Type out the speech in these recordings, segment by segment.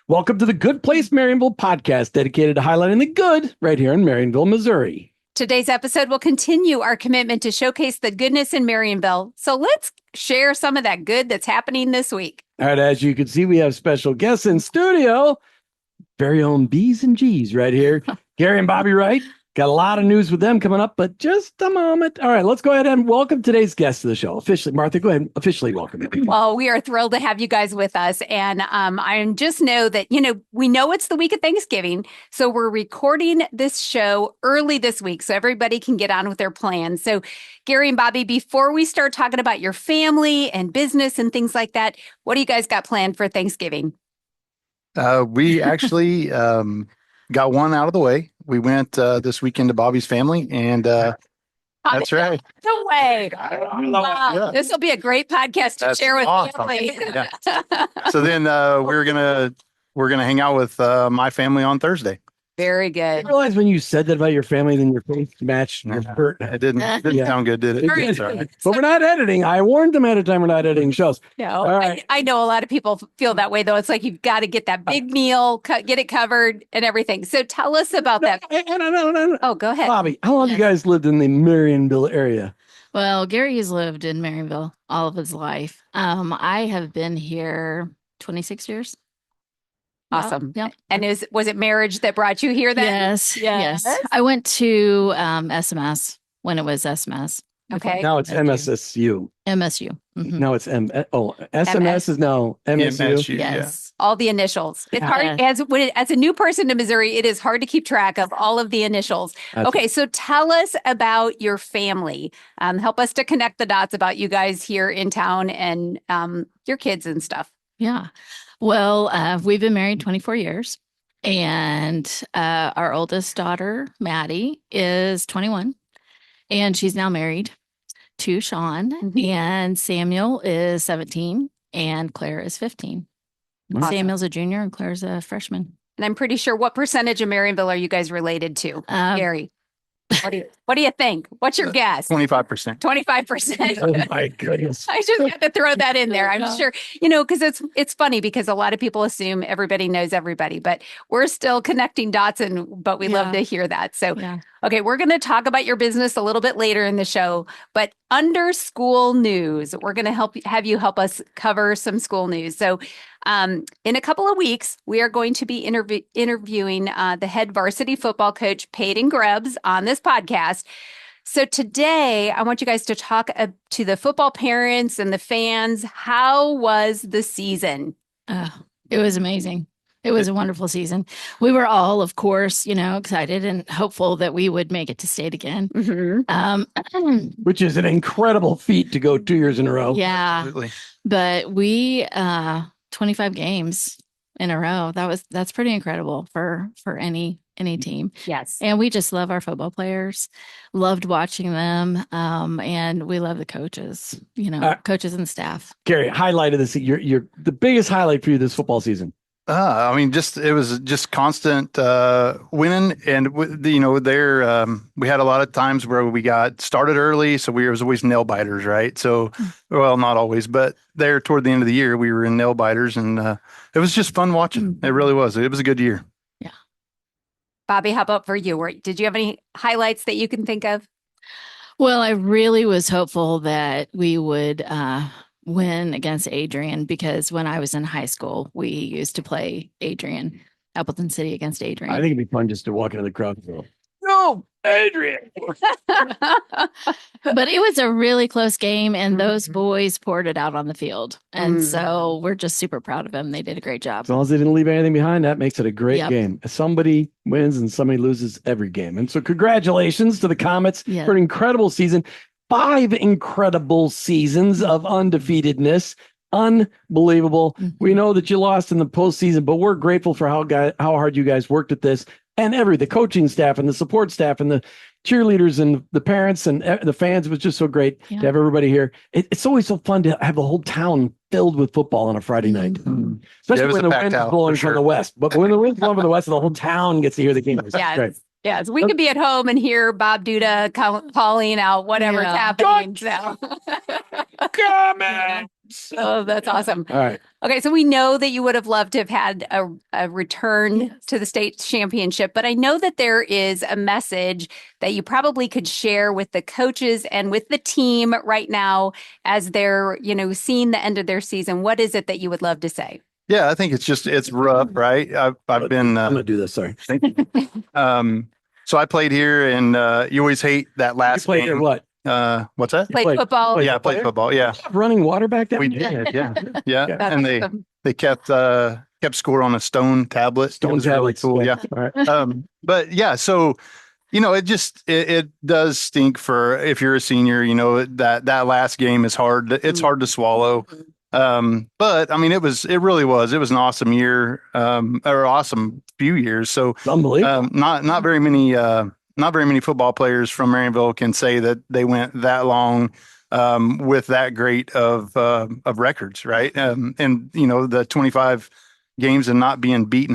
Welcome to the Good Place Marionville Podcast, dedicated to highlighting the good right here in Marionville, Missouri. Today's episode will continue our commitment to showcase the goodness in Marionville. So let's share some of that good that's happening this week. All right, as you can see, we have special guests in studio. Very own B's and G's right here. Gary and Bobby Wright. Got a lot of news with them coming up, but just a moment. All right, let's go ahead and welcome today's guest to the show. Officially, Martha, go ahead and officially welcome him. Well, we are thrilled to have you guys with us. And I just know that, we know it's the week of Thanksgiving. So we're recording this show early this week so everybody can get on with their plans. So Gary and Bobby, before we start talking about your family and business and things like that, what do you guys got planned for Thanksgiving? We actually got one out of the way. We went this weekend to Bobby's family, and that's right. No way. Wow. Yeah. This will be a great podcast to share with family. Yeah. So then we're gonna hang out with my family on Thursday. Very I good. realized when you said that about your family, then your face matched your shirt. It didn't sound good, did it? It's all right. But we're not editing. I warned them ahead of time we're not editing shows. No, All right. I know a lot of people feel that way, though. It's like you've got to get that big meal, get it covered and everything. So tell us about that. No. Oh, go ahead. Bobby, how long have you guys lived in the Marionville area? Well, Gary has lived in Marionville all of his life. I have been here 26 years. Awesome. Yep. And was it marriage that brought you here then? Yes. I went to SMS when it was SMS. Okay. Now it's MSSU. MSU. Mhm. Now it's SMS is now MSU. MSU, Yes. All the initials. It's hard as a new person to Missouri, it is hard to keep track of all of the initials. Okay, so tell us about your family. Help us to connect the dots about you guys here in town and your kids and stuff. Yeah. Well, we've been married 24 years, and our oldest daughter, Maddie, is 21, and she's now married to Sean, and Samuel is 17, and Claire is 15. Awesome. Samuel's a junior, and Claire's a freshman. And I'm pretty sure, what percentage of Marionville are you guys related to? Gary, what do you think? What's your guess? 25%. 25%. Oh my goodness. I just had to throw that in there. I'm sure, because it's funny because a lot of people assume everybody knows everybody, but we're still connecting dots but we love to hear that. So, okay, we're going to talk about your business a little bit later in the show, but under school news, we're going to have you help us cover some school news. So, in a couple of weeks, we are going to be interviewing the head varsity football coach, Peyton Grubbs, on this podcast. So today, I want you guys to talk to the football parents and the fans. How was the season? It was amazing. It was a wonderful season. We were all, of course, excited and hopeful that we would make it to state again. Which is an incredible feat to go 2 years in a row. Yeah. Absolutely. But we 25 games in a row. That's pretty incredible for any team. Yes. And we just love our football players, loved watching them. And we love the coaches, coaches and staff. Gary, highlight of this, you're the biggest highlight for you this football season. It was just constant winning, and we had a lot of times where we got started early, so we was always nail biters, right? So, well, not always, but there toward the end of the year, we were in nail biters, and it was just fun watching. It really was. It was a good year. Yeah. Bobby, how about for you? Did you have any highlights that you can think of? Well, I really was hopeful that we would win against Adrian, because when I was in high school, we used to play Adrian, Appleton City against Adrian. I think it'd be fun just to walk into the crowd and go, "No, Adrian." But it was a really close game, and those boys poured it out on the field. And so we're just super proud of them. They did a great job. As long as they didn't leave anything behind, that makes it a great game. Somebody wins and somebody loses every game. And so congratulations to the Comets for an incredible season. 5 incredible seasons of undefeatedness. Unbelievable. We know that you lost in the postseason, but we're grateful for how hard you guys worked at this, and the coaching staff and the support staff and the cheerleaders and the parents and the fans. It was just so great to have everybody here. It's always so fun to have the whole town filled with football on a Friday night, especially when the wind is blowing from the west. But when the wind's blowing from the west, the whole town gets to hear the game. Yeah, Yes, we could be at home and hear Bob Duda calling out whatever's happening. So. Oh, that's awesome. All right. Okay, so we know that you would have loved to have had a return to the state championship, but I know that there is a message that you probably could share with the coaches and with the team right now as they're, seeing the end of their season. What is it that you would love to say? Yeah, I think it's rough, right? I've been. I'm gonna do this. Sorry. Thank you. So I played here, and you always hate that last You played game. here what? What's that? Played football. Yeah, I played football. Yeah, Running water back then. we did. Yeah. That's And awesome. they kept score on a stone tablet. It was really cool. Yeah. All right. But yeah, so it does stink for if you're a senior. That last game is hard. It's hard to swallow. But I mean, it really was an awesome year, or awesome few years. So It's unbelievable. not very many football players from Marionville can say that they went that long with that great of records, right? And the 25 games and not being beaten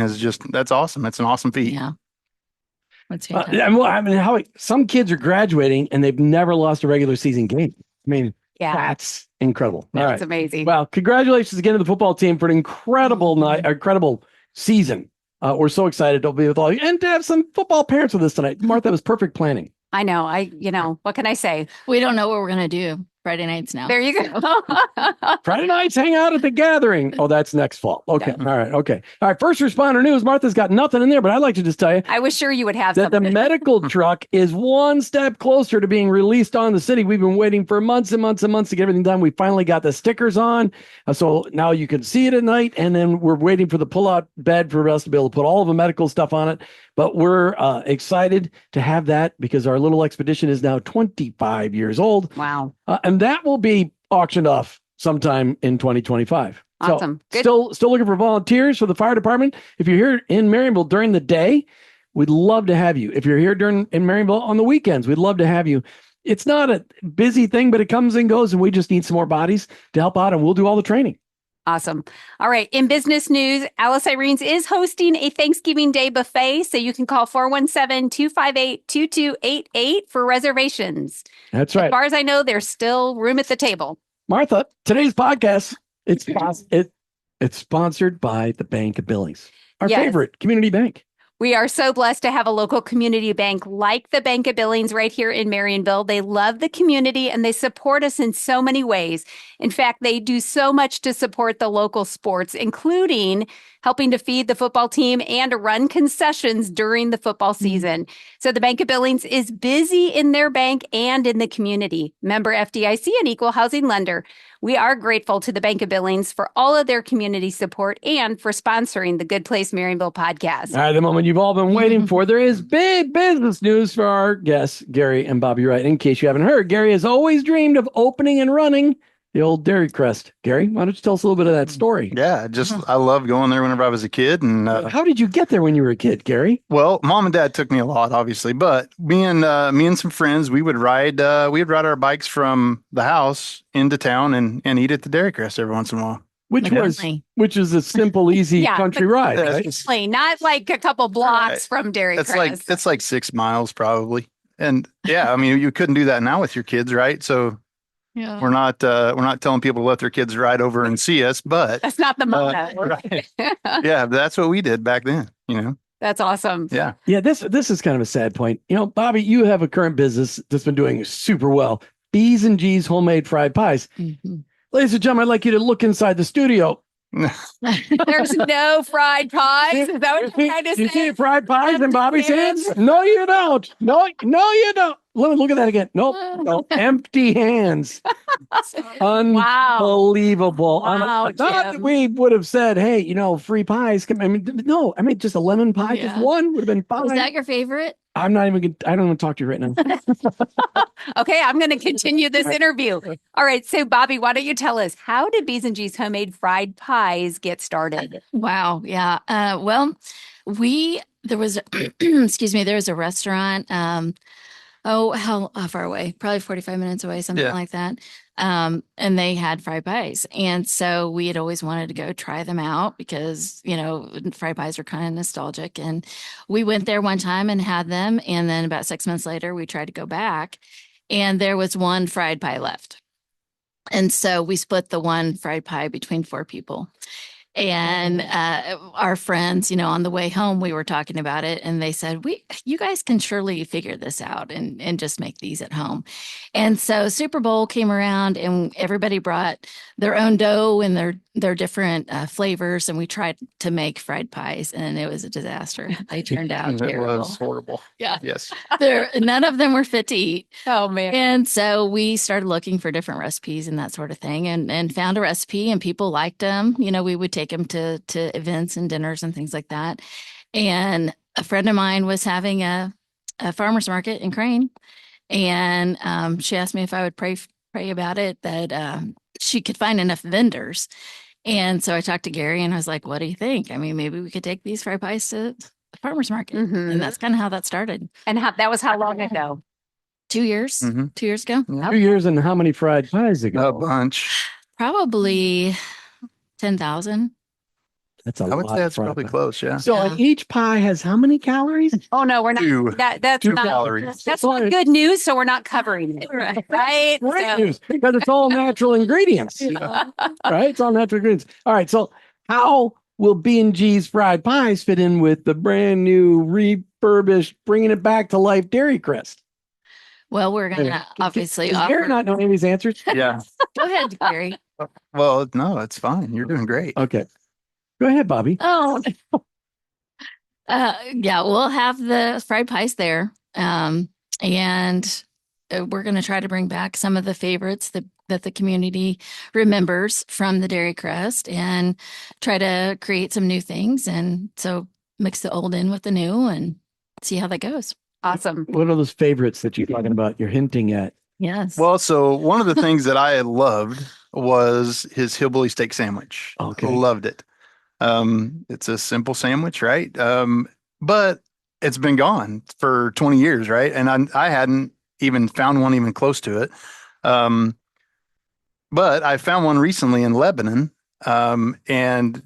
that's awesome. It's an awesome feat. Yeah. That's fantastic. I mean, some kids are graduating and they've never lost a regular season game. I mean, that's incredible. All That's right. amazing. Well, congratulations again to the football team for an incredible night, incredible season. We're so excited to be with all you and to have some football parents with us tonight. Martha, that was perfect planning. I know. What can I say? We don't know what we're going to do Friday nights now. There you go. Friday nights, hang out at the gathering. Oh, that's next fall. Okay. Yeah. All right. Okay. All right. First responder news. Martha's got nothing in there, but I'd like to just tell you I was sure you would have that the something. medical truck is one step closer to being released on the city. We've been waiting for months and months and months to get everything done. We finally got the stickers on. So now you can see it at night. And then we're waiting for the pull-out bed for us to be able to put all of the medical stuff on it. But we're excited to have that because our little expedition is now 25 years old. Wow. And that will be auctioned off sometime in 2025. Awesome. So Good. still looking for volunteers for the fire department. If you're here in Marionville during the day, we'd love to have you. If you're here in Marionville on the weekends, we'd love to have you. It's not a busy thing, but it comes and goes, and we just need some more bodies to help out, and we'll do all the training. Awesome. All right. In business news, Alice Irene's is hosting a Thanksgiving Day buffet. So you can call 417-258-2288 for reservations. That's right. As far as I know, there's still room at the table. Martha, today's podcast, it's sponsored by the Bank of Billings, our favorite community bank. We are so blessed to have a local community bank like the Bank of Billings right here in Marionville. They love the community and they support us in so many ways. In fact, they do so much to support the local sports, including helping to feed the football team and to run concessions during the football season. So the Bank of Billings is busy in their bank and in the community. Member FDIC and equal housing lender. We are grateful to the Bank of Billings for all of their community support and for sponsoring the Good Place Marionville podcast. All right, the moment you've all been waiting for. There is big business news for our guests, Gary and Bobby Wright. In case you haven't heard, Gary has always dreamed of opening and running the old Dairy Crest. Gary, why don't you tell us a little bit of that story? Yeah, I loved going there whenever I was a kid. And how did you get there when you were a kid, Gary? Well, mom and dad took me a lot, obviously, but me and some friends, we would ride our bikes from the house into town and eat at the Dairy Crest every once in a while. Which is a simple, easy country ride, right? Not like a couple blocks from Dairy Crest. It's like 6 miles probably. And yeah, I mean, you couldn't do that now with your kids, right? So yeah. We're not telling people to let their kids ride over and see us, but that's not the motto. Right. Yeah, that's what we did back then, That's awesome. Yeah. Yeah, this is kind of a sad point. Bobby, you have a current business that's been doing super well. B's and G's homemade fried pies. Mm-hmm. Ladies and gentlemen, I'd like you to look inside the studio. There's no fried pies. Is that what you're trying to say? You see fried pies in Bobby's hands? No, you don't. No, you don't. Look at that again. No, empty hands. Unbelievable. Wow, Not that we would have said, hey, free pies. No, just a lemon pie. Just one would have been fine. Was that your favorite? I don't even want to talk to you right now. Okay, I'm going to continue this interview. All right, so Bobby, why don't you tell us, how did B's and G's homemade fried pies get started? Wow, yeah. Well, there was a restaurant. How far away? Probably 45 minutes away, something like that. And they had fried pies. And so we had always wanted to go try them out because, fried pies are kind of nostalgic. And we went there one time and had them. And then about 6 months later, we tried to go back and there was one fried pie left. And so we split the one fried pie between 4 people. And our friends, on the way home, we were talking about it and they said, you guys can surely figure this out and just make these at home. And so Super Bowl came around and everybody brought their own dough and their different flavors. And we tried to make fried pies and it was a disaster. They turned out terrible. It was horrible. Yeah. Yes. None of them were fit to eat. Oh, man. And so we started looking for different recipes and that sort of thing and found a recipe and people liked them. We would take them to events and dinners and things like that. And a friend of mine was having a farmer's market in Crane. And she asked me if I would pray about it, that she could find enough vendors. And so I talked to Gary and I was like, what do you think? I mean, maybe we could take these fried pies to the farmer's market. Mm-hmm. And that's kind of how that started. And that was how long ago? 2 years. Mm-hmm. 2 years ago. Yeah. 2 years and how many fried pies ago? A bunch. Probably 10,000. That's a I lot. would say that's fried probably pie. close. Yeah. So Yeah. each pie has how many calories? Oh, no, we're not. 2 That's 2 not. calories. That's not good news. So we're not covering it. Right. Right. Great So- news, because it's all natural ingredients. Right? It's all natural ingredients. All right. So how will B&G's fried pies fit in with the brand new refurbished, bringing it back to life Dairy Crest? Well, we're going to obviously Does Gary offer. not know any of these answers? Yeah. Go ahead, Gary. Well, no, it's fine. You're doing great. Okay. Go ahead, Bobby. Oh, yeah, we'll have the fried pies there. And we're going to try to bring back some of the favorites that the community remembers from the Dairy Crest and try to create some new things. And so mix the old in with the new and see how that goes. Awesome. What are those favorites that you're talking about? You're hinting at. Yes. Well, so one of the things that I loved was his hillbilly steak sandwich. Okay. Loved it. It's a simple sandwich, right? But it's been gone for 20 years, right? And I hadn't even found one even close to it. But I found one recently in Lebanon, and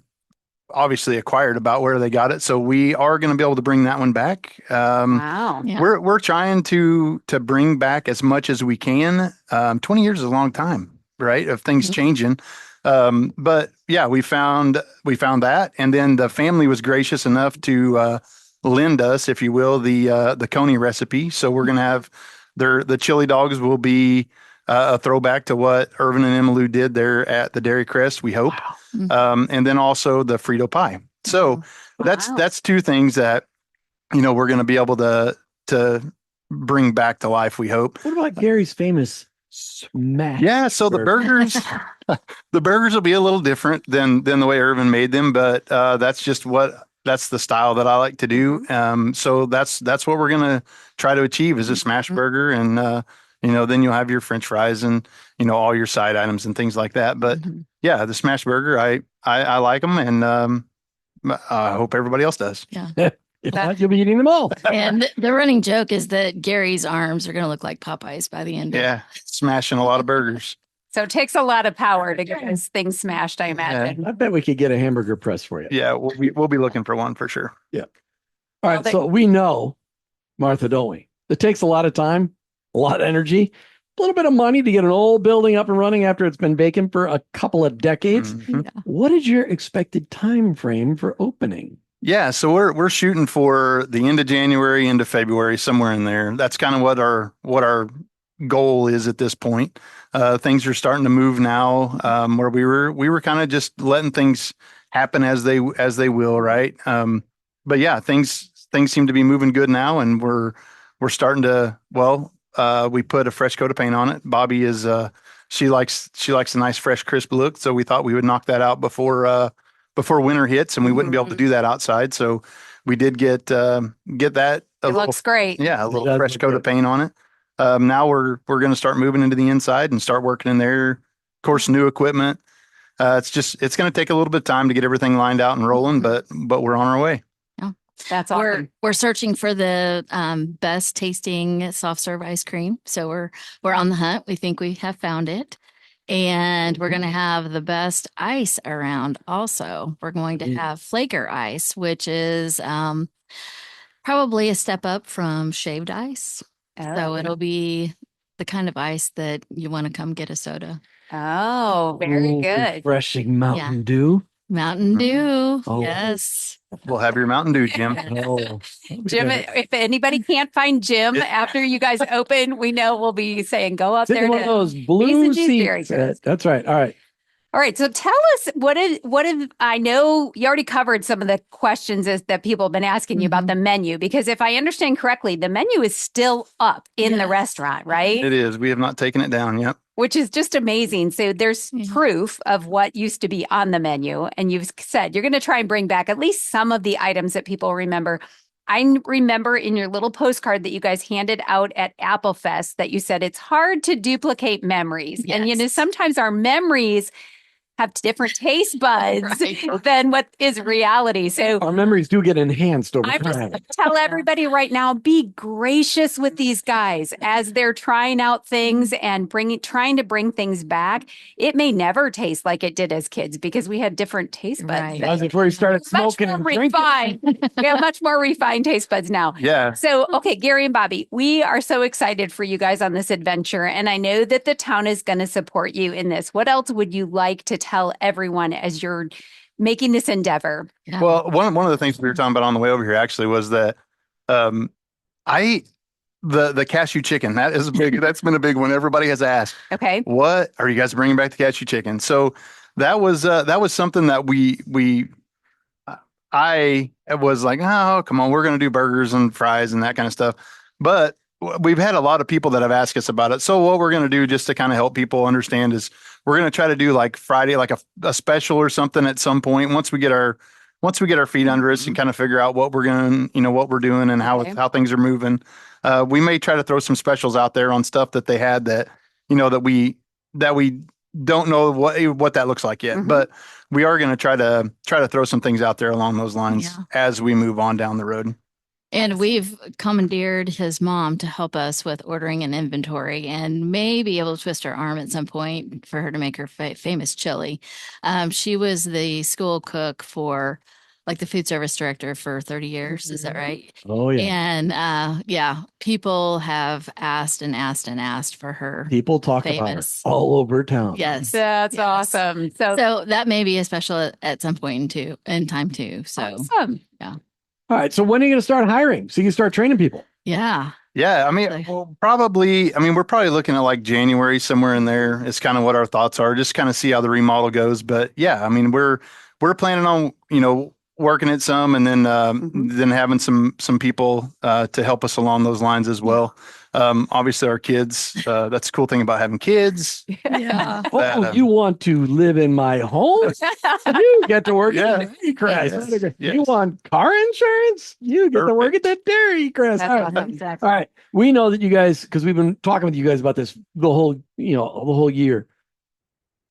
obviously acquired about where they got it. So we are going to be able to bring that one back. Wow. Yeah. We're trying to bring back as much as we can. 20 years is a long time, right? Of things changing. But yeah, we found that, and then the family was gracious enough to lend us, if you will, the Coney recipe. So we're gonna have the chili dogs will be a throwback to what Irvin and Emmylou did there at the Dairy Crest, we hope. Wow. And then also the Frito pie. So that's 2 things that we're gonna be able to bring back to life, we hope. What about Gary's famous smash? Yeah, so the burgers, the burgers will be a little different than the way Irvin made them, but that's the style that I like to do. So that's what we're gonna try to achieve is a smash burger, and then you'll have your French fries and all your side items and things like that. But yeah, the smash burger, I like them, and I hope everybody else does. Yeah. If not, you'll be eating them all. And the running joke is that Gary's arms are going to look like Popeyes by the end. Yeah, smashing a lot of burgers. So it takes a lot of power to get this thing smashed, I imagine. I bet we could get a hamburger press for you. Yeah, we'll be looking for one for sure. All right. So we know, Martha, don't we? It takes a lot of time, a lot of energy, a little bit of money to get an old building up and running after it's been vacant for a couple of decades. Mhm. Yeah. What is your expected time frame for opening? Yeah, so we're shooting for the end of January, into February, somewhere in there. That's kind of what our goal is at this point. Things are starting to move now, where we were kind of just letting things happen as they will, right? But yeah, things seem to be moving good now, and we're starting to. Well, we put a fresh coat of paint on it. Bobby is she likes a nice, fresh, crisp look, so we thought we would knock that out before winter hits, and we wouldn't be able to do that outside. So we did get that. It looks great. Yeah, a It little does fresh look coat good. of paint on it. Now we're going to start moving into the inside and start working in there. Of course, new equipment. It's going to take a little bit of time to get everything lined out and rolling, but we're on our way. That's awesome. We're searching for the best tasting soft serve ice cream. So we're on the hunt. We think we have found it. And we're going to have the best ice around also. We're going to have flaker ice, which is probably a step up from shaved ice. So it'll be the kind of ice that you want to come get a soda. Oh, very good. Refreshing Mountain Dew. Mountain Dew. Oh. Yes. We'll have your Mountain Dew, Jim. Jim, if anybody can't find Jim after you guys open, we know we'll be saying go up there. One of those blue seats. That's right. All right. All right. So tell us what I know you already covered some of the questions that people have been asking you about the menu, because if I understand correctly, the menu is still up in the restaurant, right? It is. We have not taken it down yet. Which is just amazing. So there's proof of what used to be on the menu. And you've said you're going to try and bring back at least some of the items that people remember. I remember in your little postcard that you guys handed out at Apple Fest that you said it's hard to duplicate memories. Yes. And, sometimes our memories have different taste buds than what is reality. So our memories do get enhanced over I'm time. just tell everybody right now, be gracious with these guys as they're trying out things and trying to bring things back. It may never taste like it did as kids because we had different taste buds. Right. That was before you started smoking and drinking. We have much more refined taste buds now. Yeah. So, okay, Gary and Bobby, we are so excited for you guys on this adventure. And I know that the town is going to support you in this. What else would you like to tell everyone as you're making this endeavor? Yeah. Well, one of the things we were talking about on the way over here actually was that the cashew chicken, that's been a big one. Everybody has asked, okay, what are you guys bringing back the cashew chicken? So that was something that I was like, oh, come on, we're going to do burgers and fries and that kind of stuff. But we've had a lot of people that have asked us about it. So what we're going to do just to kind of help people understand is we're going to try to do like Friday, like a special or something at some point once we get our feet under us and kind of figure out what we're going, what we're doing and how things are moving. We may try to throw some specials out there on stuff that they had that, that we don't know what that looks like yet, but we are going to try to throw some things out there along those lines as we move on down the road. And we've commandeered his mom to help us with ordering an inventory and may be able to twist her arm at some point for her to make her famous chili. She was the school cook for like the food service director for 30 years. Is that right? Oh, yeah. And people have asked and asked and asked for her. People talk about her all over town. Yes. That's awesome. So that may be a special at some point in time too. So awesome. Yeah. All right. So when are you going to start hiring? So you can start training people? Yeah. Yeah. I mean, we're probably looking at like January, somewhere in there. It's kind of what our thoughts are, just kind of see how the remodel goes. But yeah, I mean, we're planning on, working at some and then having some people to help us along those lines as well. Obviously our kids, that's the cool thing about having kids. Yeah. You want to live in my home? You get to work at Dairy Crest. Yes. You want car insurance? You get to work at the Dairy Crest. Exactly. All right. We know that you guys, because we've been talking with you guys about this the whole year.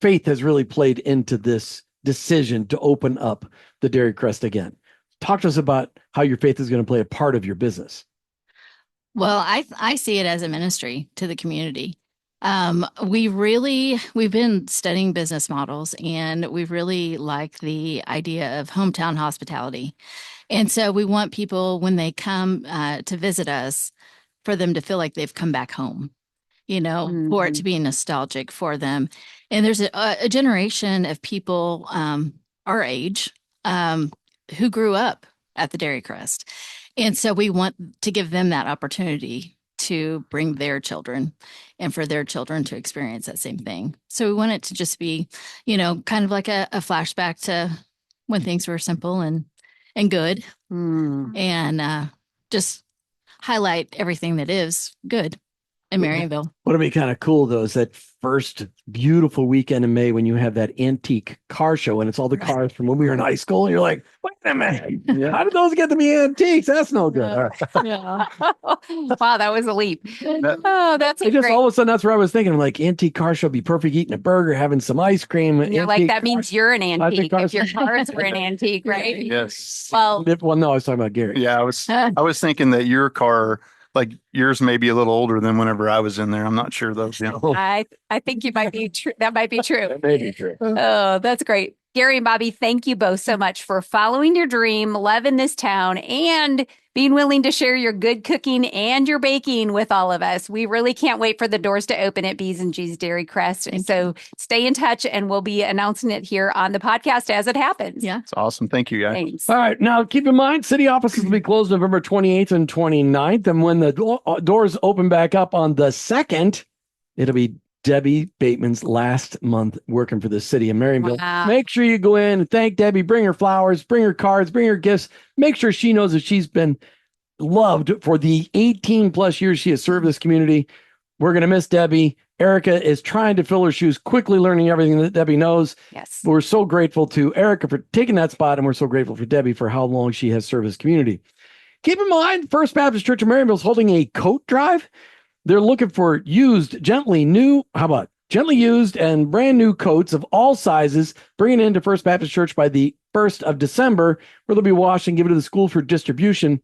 Faith has really played into this decision to open up the Dairy Crest again. Talk to us about how your faith is going to play a part of your business. Well, I see it as a ministry to the community. We've been studying business models and we really like the idea of hometown hospitality. And so we want people when they come to visit us for them to feel like they've come back home, for it to be nostalgic for them. And there's a generation of people our age who grew up at the Dairy Crest. And so we want to give them that opportunity to bring their children and for their children to experience that same thing. So we want it to just be, kind of like a flashback to when things were simple and good and just highlight everything that is good in Marionville. What'll be kind of cool though is that first beautiful weekend in May when you have that antique car show and it's all the cars from when we were in high school. And you're like, wait a minute, how did those get to be antiques? That's no good. All right. Yeah. Wow, that was a leap. That's just all of a sudden that's where I was thinking. I'm like, antique car show be perfect eating a burger, having some ice cream. You're like, that means you're an antique if your cars were an antique, right? Yes. Well, no, I was talking about Gary. Yeah, I was thinking that your car like yours may be a little older than whenever I was in there. I'm not sure though. I think you might be true. That might be true. That may be true. Oh, that's great. Gary and Bobby, thank you both so much for following your dream, loving this town, and being willing to share your good cooking and your baking with all of us. We really can't wait for the doors to open at B's and G's Dairy Crest. So stay in touch, and we'll be announcing it here on the podcast as it happens. Yeah. It's awesome. Thank you, guys. Thanks. All right. Now, keep in mind, city offices will be closed November 28th and 29th. And when the doors open back up on the 2nd, it'll be Debbie Bateman's last month working for the city of Marionville. Wow. Make sure you go in and thank Debbie, bring her flowers, bring her cards, bring her gifts. Make sure she knows that she's been loved for the 18 plus years she has served this community. We're going to miss Debbie. Erica is trying to fill her shoes, quickly learning everything that Debbie knows. Yes. We're so grateful to Erica for taking that spot, and we're so grateful for Debbie for how long she has served this community. Keep in mind, First Baptist Church of Marionville is holding a coat drive. They're looking for used, gently used and brand new coats of all sizes, bringing it into First Baptist Church by the 1st of December, where they'll be washed and given to the school for distribution.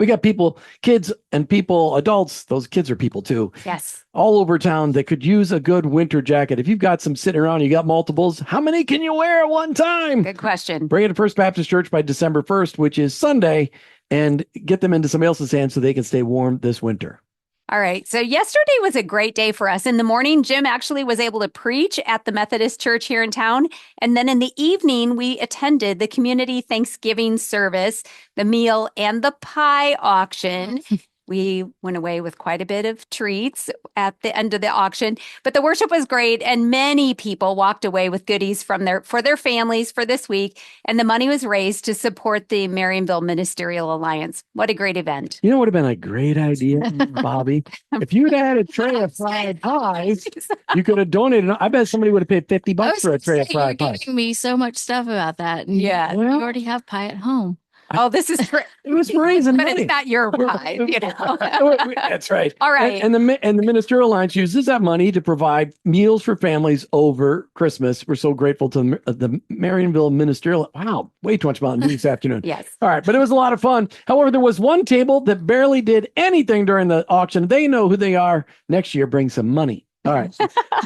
We got people, kids and people, adults, those kids are people too. Yes. All over town that could use a good winter jacket. If you've got some sitting around, you got multiples, how many can you wear at one time? Good question. Bring it to First Baptist Church by December 1st, which is Sunday, and get them into somebody else's hands so they can stay warm this winter. All right. So yesterday was a great day for us. In the morning, Jim actually was able to preach at the Methodist Church here in town. And then in the evening, we attended the community Thanksgiving service, the meal, and the pie auction. We went away with quite a bit of treats at the end of the auction, but the worship was great, and many people walked away with goodies for their families for this week, and the money was raised to support the Marionville Ministerial Alliance. What a great event. You know what would have been a great idea, Bobby? If you'd had a tray of fried pies, you could have donated. I bet somebody would have paid $50 for a tray of fried you're pies. giving me so much stuff about that. And Yeah. you already have pie at home. Oh, this is It was raising but money. it's not your pie, you know. That's right. All right. And the Ministerial Alliance uses that money to provide meals for families over Christmas. We're so grateful to the Marionville Ministerial. Wow, way too much Mountain Dew this afternoon. Yes. All right, but it was a lot of fun. However, there was one table that barely did anything during the auction. They know who they are. Next year, bring some money. All right.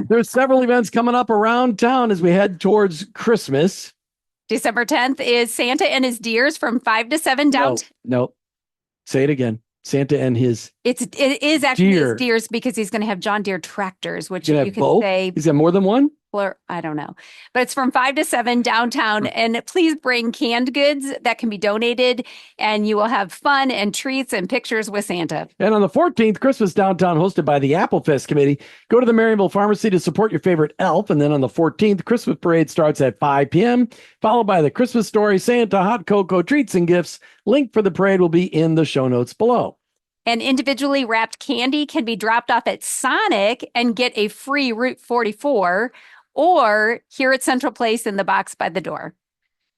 There's several events coming up around town as we head towards Christmas. December 10th is Santa and His Deers from 5 to 7 downtown. No. Say it again. Santa and his It is actually Deere. His Deers because he's going to have John Deere tractors, which You you have can both? say, Is there more than one? or I don't know, but it's from 5 to 7 downtown. And please bring canned goods that can be donated, and you will have fun and treats and pictures with Santa. And on the 14th, Christmas Downtown, hosted by the Apple Fest Committee. Go to the Marionville Pharmacy to support your favorite elf. And then on the 14th, Christmas Parade starts at 5 p.m., followed by the Christmas Story, Santa, Hot Cocoa, Treats and Gifts. Link for the parade will be in the show notes below. And individually wrapped candy can be dropped off at Sonic and get a free Route 44, or here at Central Place in the box by the door.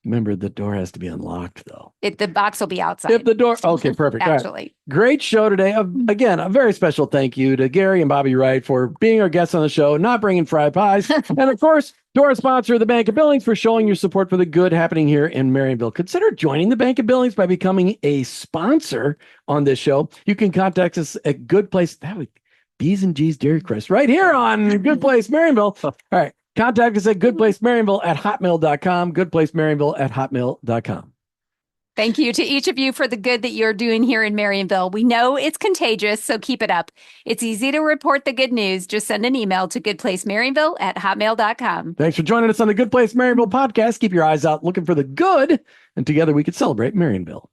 Remember, the door has to be unlocked, though. The box will be outside. If the door, okay, perfect. All right. Actually. Great show today. Again, a very special thank you to Gary and Bobby Wright for being our guests on the show, not bringing fried pies. And of course, to our sponsor, the Bank of Billings, for showing your support for the good happening here in Marionville. Consider joining the Bank of Billings by becoming a sponsor on this show. You can contact us at Good Place, B's and G's Dairy Crest, right here on Good Place Marionville. All right. Contact us at goodplacemarionville@hotmail.com, goodplacemarionville@hotmail.com. Thank you to each of you for the good that you're doing here in Marionville. We know it's contagious, so keep it up. It's easy to report the good news. Just send an email to goodplacemarionville@hotmail.com. Thanks for joining us on the Good Place Marionville podcast. Keep your eyes out looking for the good, and together we can celebrate Marionville.